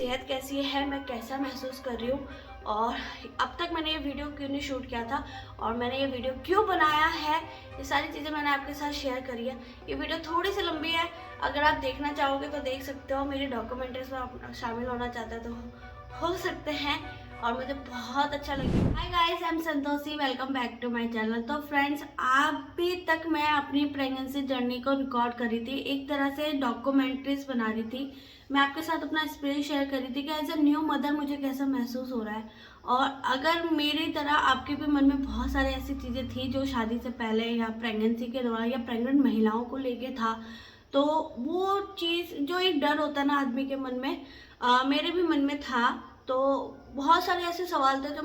सेहत कैसी है, मैं कैसा महसूस कर रही हूँ और अब तक मैंने ये वीडियो क्यों नहीं शूट किया था और मैंने ये वीडियो क्यों बनाया है, ये सारी चीज़ें मैंने आपके साथ शेयर करी है। ये वीडियो थोड़ी सी लंबी है, अगर आप देखना चाहोगे तो देख सकते हो। मेरी डॉक्यूमेंट्रीज में आप शामिल होना चाहते हो तो हो सकते हैं और मुझे बहुत अच्छा लगेगा। Hi guys, I am Santoshi, welcome back to my channel. तो फ्रेंड्स, अभी तक मैं अपनी प्रेगनेंसी जर्नी को रिकॉर्ड कर रही थी, एक तरह से डॉक्यूमेंट्रीज बना रही थी। मैं आपके साथ अपना एक्सपीरियंस शेयर कर रही थी कि एज अ न्यू मदर मुझे कैसा महसूस हो रहा है। और अगर मेरी तरह आपके भी मन में बहुत सारी ऐसी चीज़ें थी जो शादी से पहले या प्रेगनेंसी के दौरान या प्रेग्नेंट महिलाओं को लेके था, तो वो चीज़ जो एक डर होता है ना आदमी के मन में, मेरे भी मन में था। तो बहुत सारे ऐसे सवाल थे जो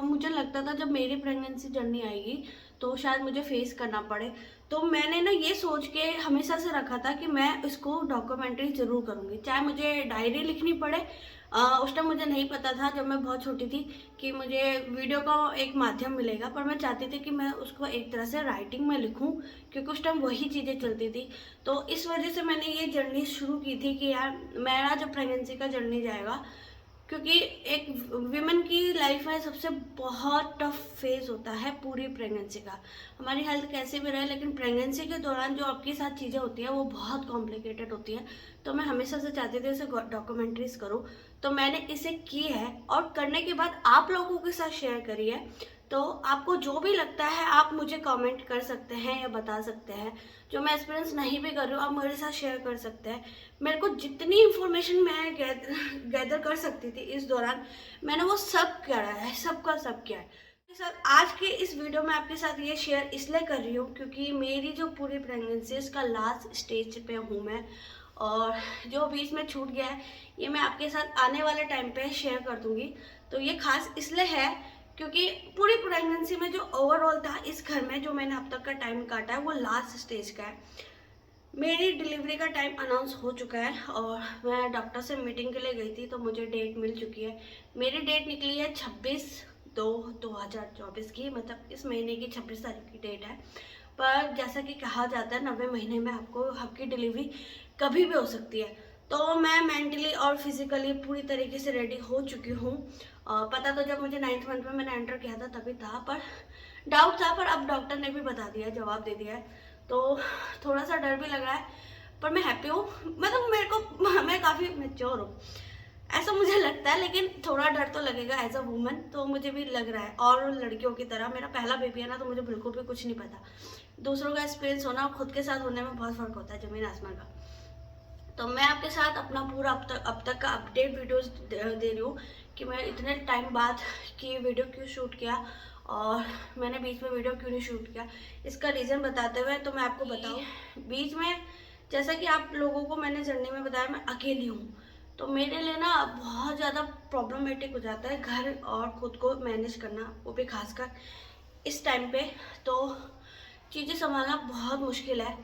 मुझे लगता था जब मेरी प्रेगनेंसी जर्नी आएगी तो शायद मुझे फेस करना पड़े। तो मैंने ना ये सोच के हमेशा से रखा था कि मैं इसको डॉक्यूमेंट्री ज़रूर करूँगी, चाहे मुझे डायरी लिखनी पड़े। उस टाइम मुझे नहीं पता था, जब मैं बहुत छोटी थी, कि मुझे वीडियो का एक माध्यम मिलेगा, पर मैं चाहती थी कि मैं उसको एक तरह से राइटिंग में लिखूं, क्योंकि उस टाइम वही चीज़ें चलती थी। तो इस वजह से मैंने ये जर्नी शुरू की थी कि यार मेरा जो प्रेगनेंसी का जर्नी जाएगा, क्योंकि एक विमेन की लाइफ में सबसे बहुत टफ फेज होता है पूरी प्रेगनेंसी का। हमारी हेल्थ कैसे भी रहे, लेकिन प्रेगनेंसी के दौरान जो आपके साथ चीज़ें होती हैं वो बहुत कॉम्प्लिकेटेड होती हैं। तो मैं हमेशा से चाहती थी इसे डॉक्यूमेंट्रीज करूँ, तो मैंने इसे की है और करने के बाद आप लोगों के साथ शेयर करी है। तो आपको जो भी लगता है आप मुझे कमेंट कर सकते हैं या बता सकते हैं। जो मैं एक्सपीरियंस नहीं भी कर रही हूँ आप मेरे साथ शेयर कर सकते हैं। मेरे को जितनी इन्फॉर्मेशन मैं गैदर कर सकती थी इस दौरान, मैंने वो सब करा है, सबका सब किया है। सर, आज के इस वीडियो में आपके साथ ये शेयर इसलिए कर रही हूँ क्योंकि मेरी जो पूरी प्रेगनेंसी इसका लास्ट स्टेज पे हूँ मैं, और जो बीच में छूट गया है ये मैं आपके साथ आने वाले टाइम पे शेयर कर दूँगी। तो ये खास इसलिए है क्योंकि पूरी प्रेगनेंसी में जो ओवरऑल था इस घर में, जो मैंने अब तक का टाइम काटा है, वो लास्ट स्टेज का है। मेरी डिलीवरी का टाइम अनाउंस हो चुका है और मैं डॉक्टर से मीटिंग के लिए गई थी, तो मुझे डेट मिल चुकी है। मेरी डेट निकली है 26/2/2024 की, मतलब इस महीने की 26 तारीख की डेट है। पर जैसा कि कहा जाता है 90 महीने में आपकी डिलीवरी कभी भी हो सकती है। तो मैं मेंटली और फिजिकली पूरी तरीके से रेडी हो चुकी हूँ। पता तो जब मुझे 9th मंथ में मैंने एंटर किया था तभी था, पर डाउट था, पर अब डॉक्टर ने भी बता दिया है, जवाब दे दिया है। तो थोड़ा सा डर भी लग रहा है, पर मैं हैप्पी हूँ। मतलब मैं काफ़ी मैच्योर हूँ ऐसा मुझे लगता है, लेकिन थोड़ा डर तो लगेगा एज अ वुमन, तो मुझे भी लग रहा है। और लड़कियों की तरह मेरा पहला बेबी है ना, तो मुझे बिल्कुल भी कुछ नहीं पता। दूसरों का एक्सपीरियंस होना और खुद के साथ होने में बहुत फ़र्क होता है, ज़मीन आसमान का। तो मैं आपके साथ अपना पूरा अब तक का अपडेट वीडियोस दे रही हूँ कि मैं इतने टाइम बाद की वीडियो क्यों शूट किया और मैंने बीच में वीडियो क्यों नहीं शूट किया। इसका रीज़न बताते हुए तो मैं आपको बताऊँ, बीच में जैसा कि आप लोगों को मैंने जर्नी में बताया, मैं अकेली हूँ, तो मेरे लिए ना बहुत ज़्यादा प्रॉब्लमेटिक हो जाता है घर और ख़ुद को मैनेज करना, वो भी खासकर इस टाइम पे। तो चीज़ें संभालना बहुत मुश्किल है।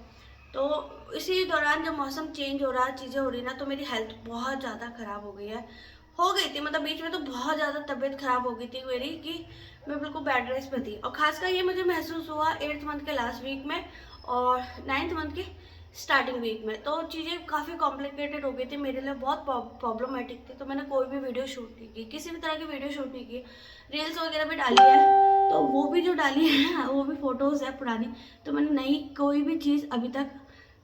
तो इसी दौरान जब मौसम चेंज हो रहा, चीज़ें हो रही ना, तो मेरी हेल्थ बहुत ज़्यादा ख़राब हो गई थी। मतलब बीच में तो बहुत ज़्यादा तबीयत ख़राब हो गई थी मेरी, कि मैं बिल्कुल बेड रेस्ट में थी। और ख़ासकर ये मुझे महसूस हुआ 8th मंथ के लास्ट वीक में और 9th मंथ के स्टार्टिंग वीक में। तो चीज़ें काफ़ी कॉम्प्लिकेटेड हो गई थी मेरे लिए, बहुत प्रॉब्लमेटिक थी। तो मैंने कोई भी वीडियो शूट नहीं की, किसी भी तरह की वीडियो शूट नहीं की। रील्स वगैरह भी डाली है, तो वो भी जो डाली है वो भी फ़ोटोज़ है पुरानी। तो मैंने नई कोई भी चीज़ अभी तक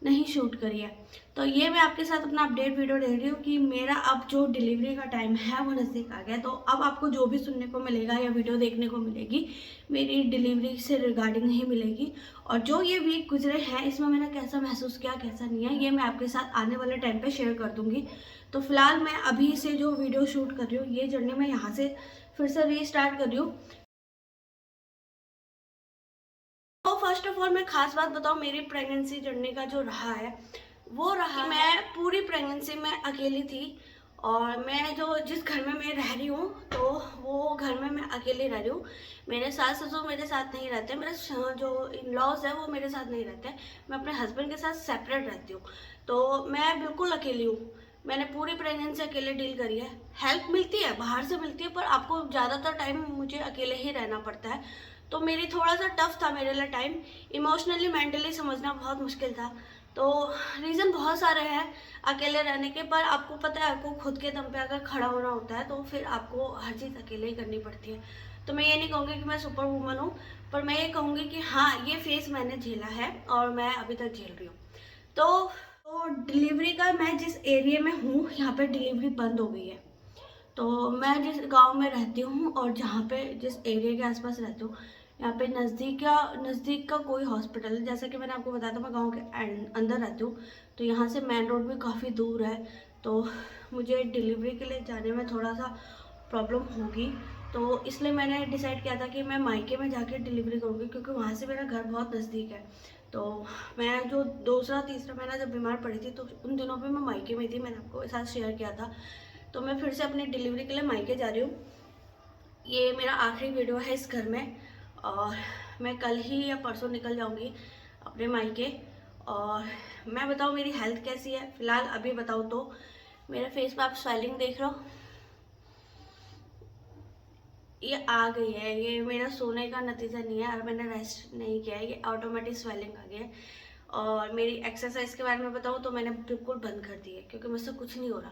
नहीं शूट करी है। तो ये मैं आपके साथ अपना अपडेट वीडियो दे रही हूँ कि मेरा अब जो डिलीवरी का टाइम है वो नज़दीक आ गया। तो अब आपको जो भी सुनने को मिलेगा या वीडियो देखने को मिलेगी, मेरी डिलीवरी से रिगार्डिंग ही मिलेगी। और जो ये वीक गुजरे हैं इसमें मैंने कैसा महसूस किया, कैसा नहीं है, ये मैं आपके साथ आने वाले टाइम पे शेयर कर दूँगी। तो फिलहाल मैं अभी से जो वीडियो शूट कर रही हूँ, ये जर्नी मैं यहाँ से फिर से रीस्टार्ट कर रही हूँ। तो फर्स्ट ऑफ ऑल मैं खास बात बताऊँ, मेरी प्रेगनेंसी जर्नी का जो रहा है वो रहा कि मैं पूरी प्रेगनेंसी में अकेली थी। और मैं जो जिस घर में मैं रह रही हूँ, तो वो घर में मैं अकेली रह रही हूँ। मेरे सास ससुर मेरे साथ नहीं रहते, मेरे जो इन लॉज है वो मेरे साथ नहीं रहते। मैं अपने हस्बैंड के साथ सेपरेट रहती हूँ। तो मैं बिल्कुल अकेली हूँ। मैंने पूरी प्रेगनेंसी अकेले डील करी है। हेल्प मिलती है, बाहर से मिलती है, पर आपको ज़्यादातर टाइम मुझे अकेले ही रहना पड़ता है। तो मेरी थोड़ा सा टफ था मेरे लिए टाइम, इमोशनली मेंटली समझना बहुत मुश्किल था। तो रीज़न बहुत सारे हैं अकेले रहने के, पर आपको पता है आपको खुद के दम पे अगर खड़ा होना होता है तो फिर आपको हर चीज़ अकेले ही करनी पड़ती है। तो मैं ये नहीं कहूँगी कि मैं सुपर वूमन हूँ, पर मैं ये कहूँगी कि हाँ, ये फेज़ मैंने झेला है और मैं अभी तक झेल रही हूँ। तो डिलीवरी का, मैं जिस एरिया में हूँ यहाँ पे डिलीवरी बंद हो गई है। तो मैं जिस गांव में रहती हूँ और जहाँ पे जिस एरिया के आसपास रहती हूँ, यहाँ पे नज़दीक का कोई हॉस्पिटल है। जैसा कि मैंने आपको बताया था मैं गांव के अंदर रहती हूँ, तो यहाँ से मेन रोड भी काफ़ी दूर है। तो मुझे डिलीवरी के लिए जाने में थोड़ा सा प्रॉब्लम होगी, तो इसलिए मैंने डिसाइड किया था कि मैं मायके में जाके डिलीवरी करूँगी, क्योंकि वहाँ से मेरा घर बहुत नज़दीक है। तो मैं जो दूसरा तीसरा महीना जब बीमार पड़ी थी तो उन दिनों पे मैं मायके में थी, मैंने आपको साथ शेयर किया था। तो मैं फिर से अपनी डिलीवरी के लिए मायके जा रही हूँ। ये मेरा आखिरी वीडियो है इस घर में, और मैं कल ही या परसों निकल जाऊँगी अपने मायके। और मैं बताऊँ मेरी हेल्थ कैसी है फ़िलहाल, अभी बताऊँ तो मेरे फेस पे आप स्वेलिंग देख रहे हो, ये आ गई है। ये मेरा सोने का नतीजा नहीं है और मैंने रेस्ट नहीं किया है, ये ऑटोमेटिक स्वेलिंग आ गई है। और मेरी एक्सरसाइज के बारे में बताऊँ तो मैंने बिल्कुल बंद कर दी है, क्योंकि मुझसे कुछ नहीं हो रहा,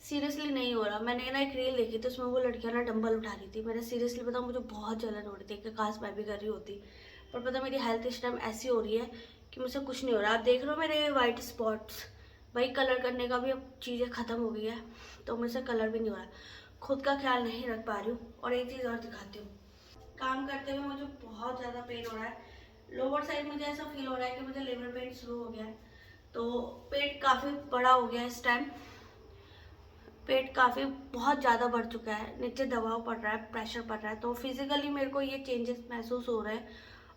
सीरियसली नहीं हो रहा। मैंने ना एक रील देखी थी, उसमें वो लड़कियां ना डंबल उठा रही थी। मैंने सीरियसली बताऊँ मुझे बहुत जलन हो रही थी कि काश मैं भी कर रही होती, पर पता मेरी हेल्थ इस टाइम ऐसी हो रही है कि मुझसे कुछ नहीं हो रहा। आप देख रहे हो मेरे वाइट स्पॉट्स, भाई कलर करने का भी अब चीज़ें ख़त्म हो गई है, तो मुझसे कलर भी नहीं हो रहा। खुद का ख्याल नहीं रख पा रही हूँ। और एक चीज़ और दिखाती हूँ, काम करते हुए मुझे बहुत ज़्यादा पेन हो रहा है। लोअर साइड मुझे ऐसा फील हो रहा है कि मुझे लेबर पेन शुरू हो गया है। तो पेट काफ़ी बड़ा हो गया है इस टाइम, पेट काफ़ी बहुत ज़्यादा बढ़ चुका है, नीचे दबाव पड़ रहा है, प्रेशर पड़ रहा है। तो फिज़िकली मेरे को ये चेंजेस महसूस हो रहे हैं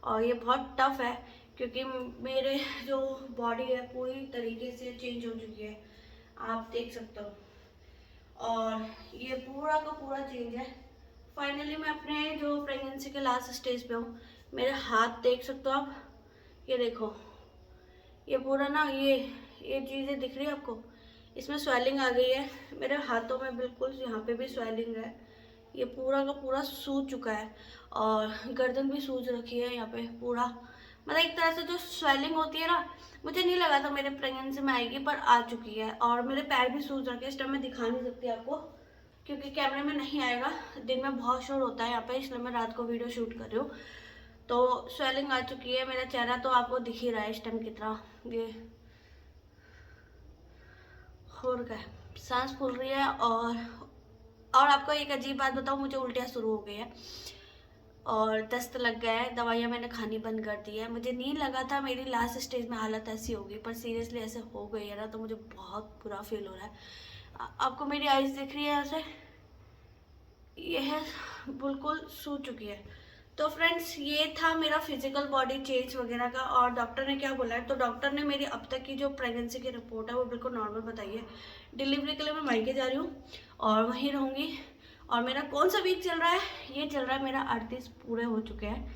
और ये बहुत टफ है, क्योंकि मेरे जो बॉडी है पूरी तरीके से चेंज हो चुकी है, आप देख सकते हो। और ये पूरा का पूरा चेंज है। फाइनली मैं अपने जो प्रेगनेंसी के लास्ट स्टेज पे हूँ। मेरे हाथ देख सकते हो आप, ये देखो, ये पूरा ना ये चीज़ें दिख रही है आपको, इसमें स्वेलिंग आ गई है। मेरे हाथों में बिल्कुल यहाँ पे भी स्वेलिंग है, ये पूरा का पूरा सूज चुका है। और गर्दन भी सूज रखी है यहाँ पे पूरा, मतलब एक तरह से जो स्वेलिंग होती है ना, मुझे नहीं लगा था मेरे प्रेगनेंसी में आएगी, पर आ चुकी है। और मेरे पैर भी सूज रखे हैं, इस टाइम मैं दिखा नहीं सकती आपको क्योंकि कैमरे में नहीं आएगा, दिन में बहुत शोर होता है यहाँ पे, इसलिए मैं रात को वीडियो शूट कर रही हूँ। तो स्वेलिंग आ चुकी है, मेरा चेहरा तो आपको दिख ही रहा है इस टाइम कितना ये हो रखा है, सांस फूल रही है। और आपको एक अजीब बात बताऊँ, मुझे उल्टियाँ शुरू हो गई है और दस्त लग गया है, दवाइयाँ मैंने खानी बंद कर दी है। मुझे नहीं लगा था मेरी लास्ट स्टेज में हालत ऐसी होगी, पर सीरियसली ऐसे हो गई है ना, तो मुझे बहुत बुरा फील हो रहा है। आपको मेरी आइज़ दिख रही है ऐसे, ये है बिल्कुल सूज चुकी है। तो फ्रेंड्स ये था मेरा फिजिकल बॉडी चेंज वगैरह का। और डॉक्टर ने क्या बोला है, तो डॉक्टर ने मेरी अब तक की जो प्रेगनेंसी की रिपोर्ट है वो बिल्कुल नॉर्मल बताई है। डिलीवरी के लिए मैं मायके जा रही हूँ और वहीं रहूँगी। और मेरा कौन सा वीक चल रहा है, ये चल रहा है मेरा 38 पूरे हो चुके हैं।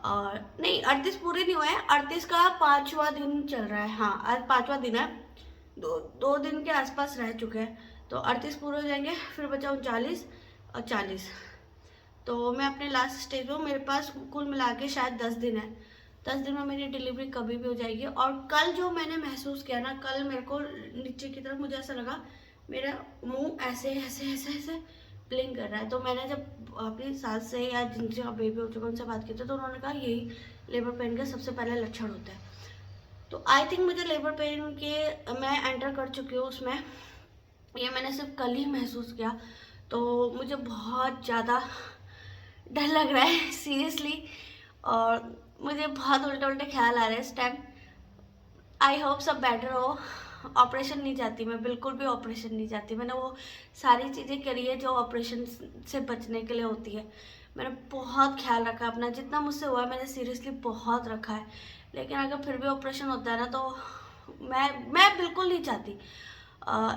और नहीं, 38 पूरे नहीं हुए हैं, 38 का 5वां दिन चल रहा है। हाँ, आज 5वां दिन है, दो दिन के आसपास रह चुके हैं। तो 38 पूरे हो जाएंगे, फिर बचा 39 और 40। तो मैं अपने लास्ट स्टेज हूँ, मेरे पास कुल मिला के शायद 10 दिन है। 10 दिन में मेरी डिलीवरी कभी भी हो जाएगी। और कल जो मैंने महसूस किया ना, कल मेरे को नीचे की तरफ मुझे ऐसा लगा मेरा मुंह ऐसे ऐसे ऐसे ऐसे ब्लिंक कर रहा है। तो मैंने जब अपनी सास से या जिनसे का बेबी हो चुका उनसे बात की तो उन्होंने कहा यही लेबर पेन का सबसे पहले लक्षण होता है। तो आई थिंक मुझे लेबर पेन के मैं एंटर कर चुकी हूँ उसमें, ये मैंने सिर्फ कल ही महसूस किया। तो मुझे बहुत ज़्यादा डर लग रहा है सीरियसली, और मुझे बहुत उल्टे उल्टे ख्याल आ रहे हैं इस टाइम। आई होप सब बेटर हो। ऑपरेशन नहीं चाहती मैं, बिल्कुल भी ऑपरेशन नहीं चाहती। मैंने वो सारी चीज़ें करी है जो ऑपरेशन से बचने के लिए होती है। मैंने बहुत ख्याल रखा है अपना, जितना मुझसे हुआ है मैंने सीरियसली बहुत रखा है। लेकिन अगर फिर भी ऑपरेशन होता है ना, तो मैं बिल्कुल नहीं चाहती।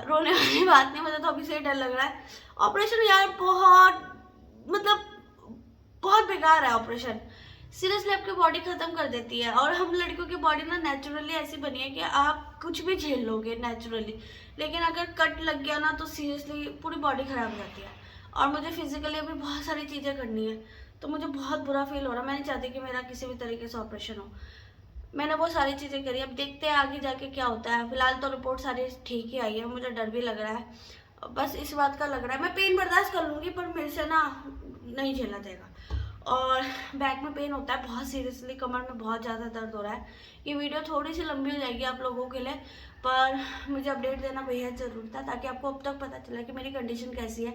रोने वाली बात नहीं, मुझे तो अभी से डर लग रहा है। ऑपरेशन यार बहुत, मतलब बहुत बेकार है ऑपरेशन, सीरियसली आपकी बॉडी खत्म कर देती है। और हम लड़कियों की बॉडी ना नेचुरली ऐसी बनी है कि आप कुछ भी झेल लोगे नेचुरली, लेकिन अगर कट लग गया ना तो सीरियसली पूरी बॉडी खराब हो जाती है। और मुझे फिजिकली अभी बहुत सारी चीज़ें करनी है, तो मुझे बहुत बुरा फील हो रहा है। मैं नहीं चाहती कि मेरा किसी भी तरीके से ऑपरेशन हो। मैंने वो सारी चीज़ें करी। अब देखते हैं आगे जाके क्या होता है। फिलहाल तो रिपोर्ट सारी ठीक ही आई है, मुझे डर भी लग रहा है, बस इस बात का लग रहा है। मैं पेन बर्दाश्त कर लूँगी पर मेरे से ना नहीं झेला जाएगा। और बैक में पेन होता है बहुत सीरियसली, कमर में बहुत ज़्यादा दर्द हो रहा है। ये वीडियो थोड़ी सी लंबी हो जाएगी आप लोगों के लिए, पर मुझे अपडेट देना बेहद ज़रूरी था ताकि आपको अब तक पता चला कि मेरी कंडीशन कैसी है।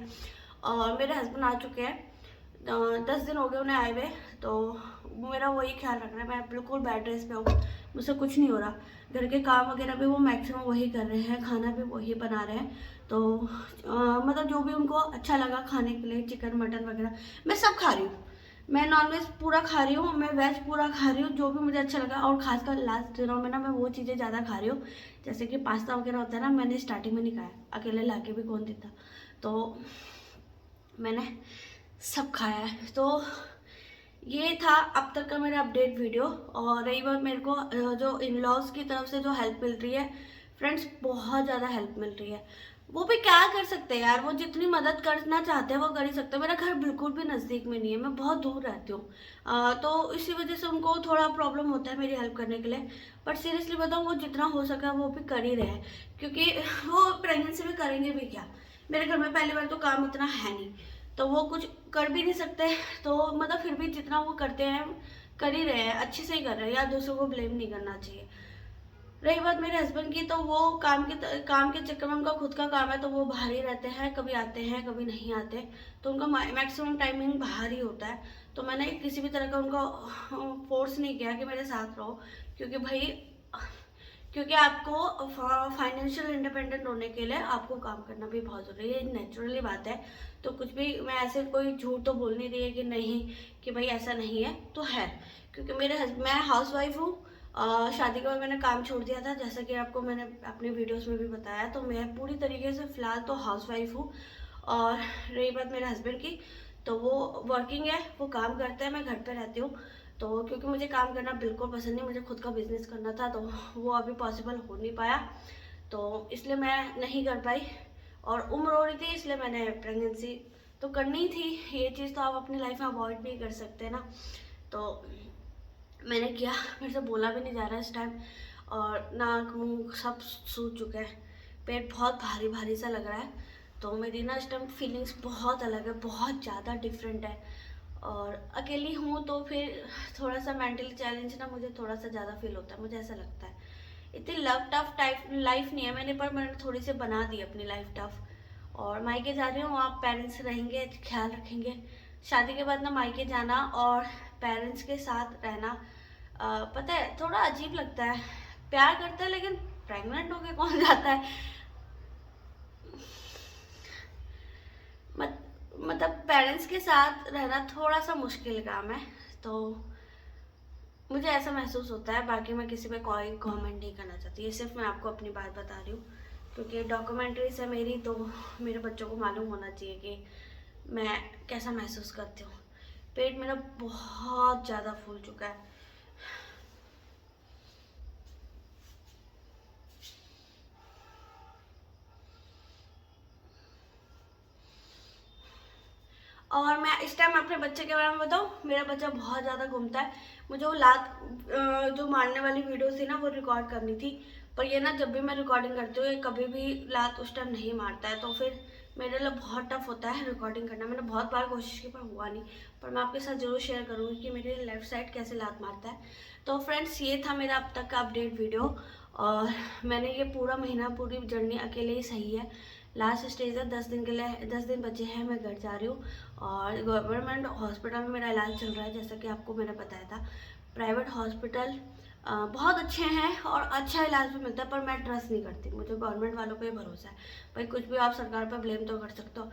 और मेरे हस्बैंड आ चुके हैं, 10 दिन हो गए उन्हें आए हुए, तो मेरा वही ख्याल रख रहा है। मैं बिल्कुल बेड रेस्ट पे हूँ, मुझसे कुछ नहीं हो रहा। घर के काम वगैरह भी वो मैक्सिमम वही कर रहे हैं, खाना भी वही बना रहे हैं। तो मतलब जो भी उनको अच्छा लगा खाने के लिए, चिकन मटन वगैरह मैं सब खा रही हूँ। मैं नॉनवेज पूरा खा रही हूँ, मैं वेज पूरा खा रही हूँ, जो भी मुझे अच्छा लगा। और खासकर लास्ट दिनों में ना मैं वो चीज़ें ज़्यादा खा रही हूँ, जैसे कि पास्ता वगैरह होता है ना, मैंने स्टार्टिंग में नहीं खाया, अकेले ला के भी कौन देता, तो मैंने सब खाया है। तो ये था अब तक का मेरा अपडेट वीडियो। और रही बात मेरे को जो इन लॉज की तरफ से जो हेल्प मिल रही है फ्रेंड्स, बहुत ज़्यादा हेल्प मिल रही है। वो भी क्या कर सकते हैं यार, वो जितनी मदद करना चाहते हैं वो कर ही सकते हैं। मेरा घर बिल्कुल भी नज़दीक में नहीं है, मैं बहुत दूर रहती हूँ, तो इसी वजह से उनको थोड़ा प्रॉब्लम होता है मेरी हेल्प करने के लिए। बट सीरियसली बताऊँ, वो जितना हो सका वो भी कर ही रहे हैं, क्योंकि वो प्रेगनेंसी में करेंगे भी क्या। मेरे घर में पहली बार तो काम इतना है नहीं, तो वो कुछ कर भी नहीं सकते। तो मतलब फिर भी जितना वो करते हैं कर ही रहे हैं, अच्छे से ही कर रहे हैं, या दूसरों को ब्लेम नहीं करना चाहिए। रही बात मेरे हस्बैंड की, तो वो काम के चक्कर में, उनका खुद का काम है तो वो बाहर ही रहते हैं, कभी आते हैं कभी नहीं आते, तो उनका मैक्सिमम टाइमिंग बाहर ही होता है। तो मैंने किसी भी तरह का उनको फोर्स नहीं किया कि मेरे साथ रहो, क्योंकि भाई क्योंकि आपको फाइनेंशियल इंडिपेंडेंट होने के लिए आपको काम करना भी बहुत ज़रूरी है, ये नेचुरली बात है। तो कुछ भी मैं ऐसे कोई झूठ तो बोल नहीं रही है कि नहीं, कि भाई ऐसा नहीं है, तो है। क्योंकि मैं हाउस वाइफ हूँ, शादी के बाद मैंने काम छोड़ दिया था, जैसा कि आपको मैंने अपने वीडियोस में भी बताया। तो मैं पूरी तरीके से फ़िलहाल तो हाउस वाइफ हूँ। और रही बात मेरे हस्बैंड की, तो वो वर्किंग है, वो काम करते हैं, मैं घर पे रहती हूँ। तो क्योंकि मुझे काम करना बिल्कुल पसंद नहीं, मुझे खुद का बिजनेस करना था, तो वो अभी पॉसिबल हो नहीं पाया, तो इसलिए मैं नहीं कर पाई। और उम्र हो रही थी, इसलिए मैंने प्रेगनेंसी तो करनी ही थी। ये चीज़ तो आप अपनी लाइफ में अवॉइड नहीं कर सकते ना, तो मैंने किया। मेरे से बोला भी नहीं जा रहा है इस टाइम, और नाक मुंह सब सूज चुका है, पेट बहुत भारी भारी सा लग रहा है। तो मेरी ना इस टाइम फीलिंग्स बहुत अलग है, बहुत ज़्यादा डिफरेंट है। और अकेली हूँ तो फिर थोड़ा सा मेंटली चैलेंज ना मुझे थोड़ा सा ज़्यादा फील होता है, मुझे ऐसा लगता है। इतनी लव टफ टाइप लाइफ नहीं है मैंने, पर मैंने थोड़ी सी बना दी अपनी लाइफ टफ। और मायके जा रही हूँ, आप पेरेंट्स रहेंगे, ख्याल रखेंगे। शादी के बाद ना मायके जाना और पेरेंट्स के साथ रहना, पता है थोड़ा अजीब लगता है। प्यार करते हैं लेकिन प्रेग्नेंट होके कौन जाता है। मतलब पेरेंट्स के साथ रहना थोड़ा सा मुश्किल काम है, तो मुझे ऐसा महसूस होता है। बाकी मैं किसी पे कोई कमेंट नहीं करना चाहती, ये सिर्फ मैं आपको अपनी बात बता रही हूँ, क्योंकि डॉक्यूमेंट्रीज है मेरी, तो मेरे बच्चों को मालूम होना चाहिए कि मैं कैसा महसूस करती हूँ। पेट मेरा बहुत ज़्यादा फूल चुका है। और मैं इस टाइम अपने बच्चे के बारे में बताऊँ, मेरा बच्चा बहुत ज़्यादा घूमता है। मुझे वो जो मारने वाली वीडियो थी ना, वो रिकॉर्ड करनी थी, पर ये ना जब भी मैं रिकॉर्डिंग करती हूँ, ये कभी भी लात उस टाइम नहीं मारता है, तो फिर मेरे लिए बहुत टफ होता है रिकॉर्डिंग करना। मैंने बहुत बार कोशिश की पर हुआ नहीं, पर मैं आपके साथ ज़रूर शेयर करूँगी कि मेरे लेफ़्ट साइड कैसे लात मारता है। तो फ्रेंड्स, ये था मेरा अब तक का अपडेट वीडियो। और मैंने ये पूरा महीना, पूरी जर्नी अकेले ही सही है। लास्ट स्टेज है, 10 दिन के लिए, 10 दिन बचे हैं, मैं घर जा रही हूँ। और गवर्नमेंट हॉस्पिटल में मेरा इलाज चल रहा है, जैसा कि आपको मैंने बताया था। प्राइवेट हॉस्पिटल बहुत अच्छे हैं और अच्छा इलाज भी मिलता है, पर मैं ट्रस्ट नहीं करती, मुझे गवर्नमेंट वालों पे भरोसा है। भाई कुछ भी आप सरकार पर ब्लेम तो कर सकते हो,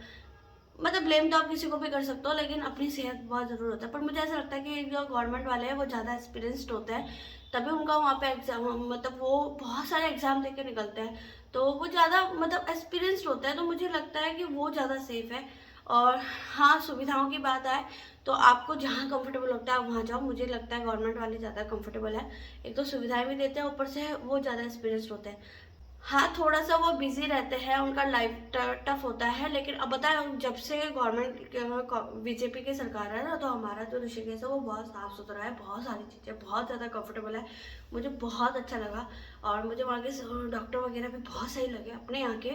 मतलब ब्लेम तो आप किसी को भी कर सकते हो, लेकिन अपनी सेहत बहुत ज़रूर होता है। पर मुझे ऐसा लगता है कि जो गवर्नमेंट वाले हैं वो ज़्यादा एक्सपीरियंसड होते हैं, तभी उनका वहाँ पे एग्जाम, मतलब वो बहुत सारे एग्जाम दे के निकलते हैं, तो वो ज़्यादा मतलब एक्सपीरियंसड होता है। तो मुझे लगता है कि वो ज़्यादा सेफ है। और हाँ, सुविधाओं की बात आए तो आपको जहाँ कंफर्टेबल लगता है आप वहाँ जाओ। मुझे लगता है गवर्नमेंट वाले ज़्यादा कंफर्टेबल है, एक तो सुविधाएं भी देते हैं, ऊपर से वो ज़्यादा एक्सपीरियंसड होते हैं। हाँ, थोड़ा सा वो बिजी रहते हैं, उनका लाइफ टफ होता है, लेकिन अब बताए जब से गवर्नमेंट बीजेपी की सरकार है ना, तो हमारा जो ऋषिकेश है वो बहुत साफ़ सुथरा है, बहुत सारी चीज़ें बहुत ज़्यादा कंफर्टेबल है। मुझे बहुत अच्छा लगा और मुझे वहाँ के डॉक्टर वगैरह भी बहुत सही लगे अपने यहाँ के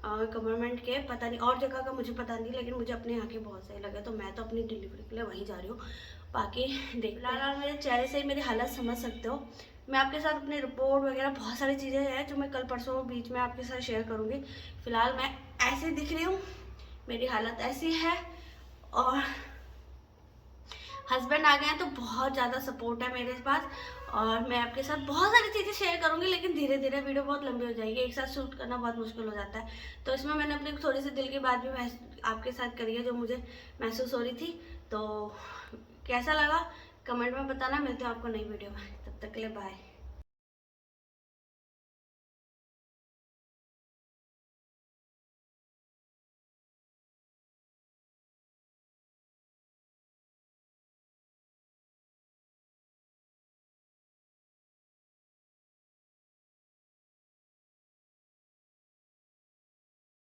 गवर्नमेंट के। पता नहीं और जगह का मुझे पता नहीं, लेकिन मुझे अपने यहाँ के बहुत सही लगे, तो मैं तो अपनी डिलीवरी के लिए वहीं जा रही हूँ। बाकी देख फिलहाल मेरे चेहरे से ही मेरी हालत समझ सकते हो। मैं आपके साथ अपनी रिपोर्ट वगैरह बहुत सारी चीज़ें हैं जो मैं कल परसों बीच में आपके साथ शेयर करूँगी। फ़िलहाल मैं ऐसे दिख रही हूँ, मेरी हालत ऐसी है और हस्बैंड आ गए हैं तो बहुत ज़्यादा सपोर्ट है मेरे पास और मैं आपके साथ बहुत सारी चीज़ें शेयर करूँगी, लेकिन धीरे धीरे वीडियो बहुत लंबी हो जाएगी, एक साथ शूट करना बहुत मुश्किल हो जाता है। तो इसमें मैंने अपनी थोड़ी सी दिल की बात भी आपके साथ करी है जो मुझे महसूस हो रही थी। तो कैसा लगा कमेंट में बताना। मिलते हैं आपको नई वीडियो में, तब तक के लिए बाय।